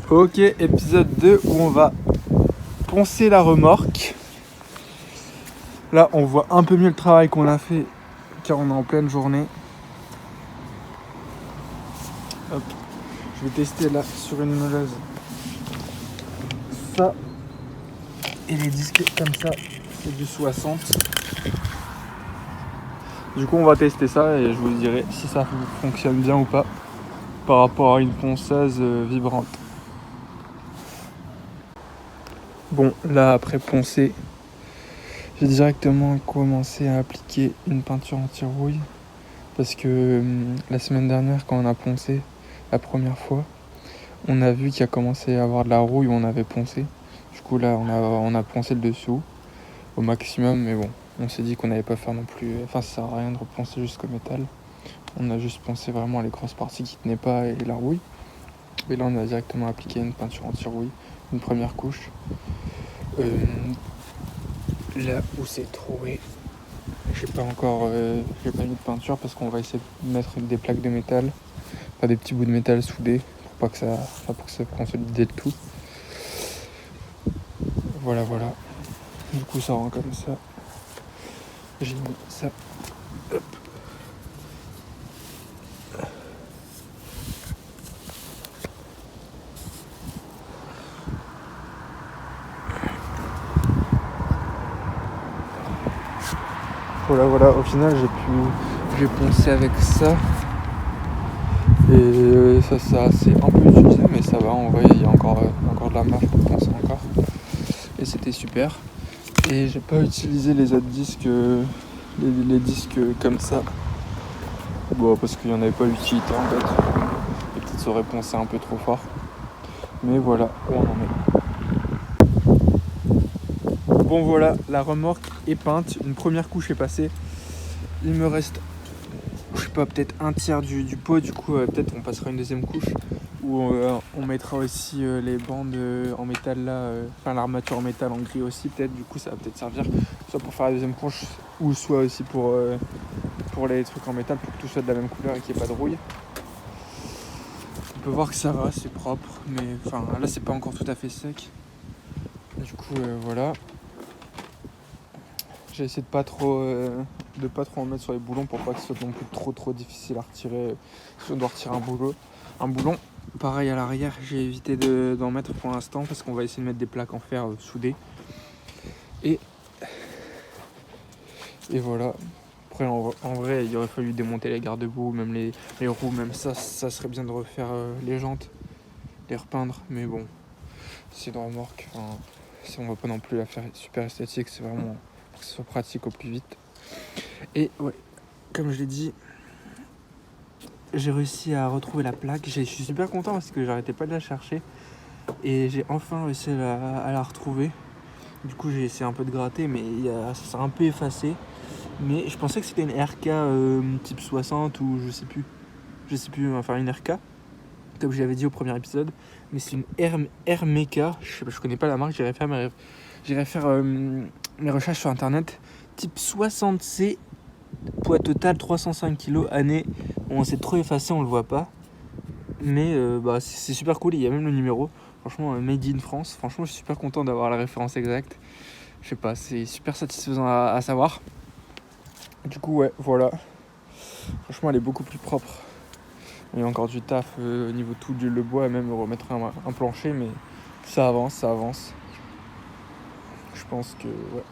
Ok, épisode 2 où on va poncer la remorque. Là, on voit un peu mieux le travail qu'on a fait car on est en pleine journée. Hop. Je vais tester là sur une meuleuse ça. Et les disques comme ça, c'est du 60. Du coup, on va tester ça et je vous dirai si ça fonctionne bien ou pas par rapport à une ponceuse vibrante. Bon, là, après poncer, j'ai directement commencé à appliquer une peinture anti-rouille parce que la semaine dernière, quand on a poncé la première fois, on a vu qu'il y a commencé à avoir de la rouille où on avait poncé. Du coup, là, on a poncé le dessous au maximum, mais bon, on s'est dit qu'on n'allait pas faire non plus. Enfin, ça sert à rien de reponcer jusqu'au métal. On a juste poncé vraiment les grosses parties qui tenaient pas et la rouille. Et là, on a directement appliqué une peinture anti-rouille, une première couche. Là où c'est troué, j'ai pas mis de peinture parce qu'on va essayer de mettre des plaques de métal, pas des petits bouts de métal soudés pour que ça consolide le tout. Voilà. Du coup, ça rend comme ça. J'ai mis ça. Hop. Voilà, au final j'ai poncé avec ça et ça c'est un peu utilisé mais ça va, en vrai il y a encore de la marge pour poncer encore et c'était super. Et j'ai pas utilisé les autres disques, les disques comme ça, bon, parce qu'il y en avait pas l'utilité en fait, et peut-être ça aurait poncé un peu trop fort, mais voilà où on en est. Bon voilà, la remorque est peinte, une première couche est passée. Il me reste, je sais pas, peut-être un tiers du pot. Du coup, peut-être on passera une deuxième couche où on mettra aussi les bandes en métal là, enfin l'armature en métal en gris aussi peut-être. Du coup, ça va peut-être servir soit pour faire la deuxième couche ou soit aussi pour les trucs en métal pour que tout soit de la même couleur et qu'il n'y ait pas de rouille. On peut voir que ça va, c'est propre, mais enfin là c'est pas encore tout à fait sec. Du coup, voilà. J'ai essayé de pas trop en mettre sur les boulons pour pas que ce soit non plus trop difficile à retirer si on doit retirer un boulon. Pareil à l'arrière, j'ai évité d'en mettre pour l'instant parce qu'on va essayer de mettre des plaques en fer soudées. Et voilà. Après en vrai il aurait fallu démonter les garde-boue, même les roues, même ça serait bien de refaire les jantes, les repeindre, mais bon, c'est une remorque, on va pas non plus la faire super esthétique, c'est vraiment pour que ce soit pratique au plus vite. Et ouais, comme je l'ai dit, j'ai réussi à retrouver la plaque. Je suis super content parce que j'arrêtais pas de la chercher. Et j'ai enfin réussi à la retrouver. Du coup, j'ai essayé un peu de gratter, mais ça s'est un peu effacé. Mais je pensais que c'était une RK type 60 ou je sais plus, enfin une RK, comme je l'avais dit au premier épisode. Mais c'est une RMK, je connais pas la marque, j'irai faire mes recherches sur internet. Type 60C, poids total 305 kg, année. Bon, c'est trop effacé, on le voit pas. Mais c'est super cool, il y a même le numéro. Franchement, made in France. Franchement, je suis super content d'avoir la référence exacte. Je sais pas, c'est super satisfaisant à savoir. Du coup, ouais, voilà. Franchement, elle est beaucoup plus propre. Il y a encore du taf au niveau tout le bois, et même remettre un plancher, mais ça avance. Je pense que, ouais.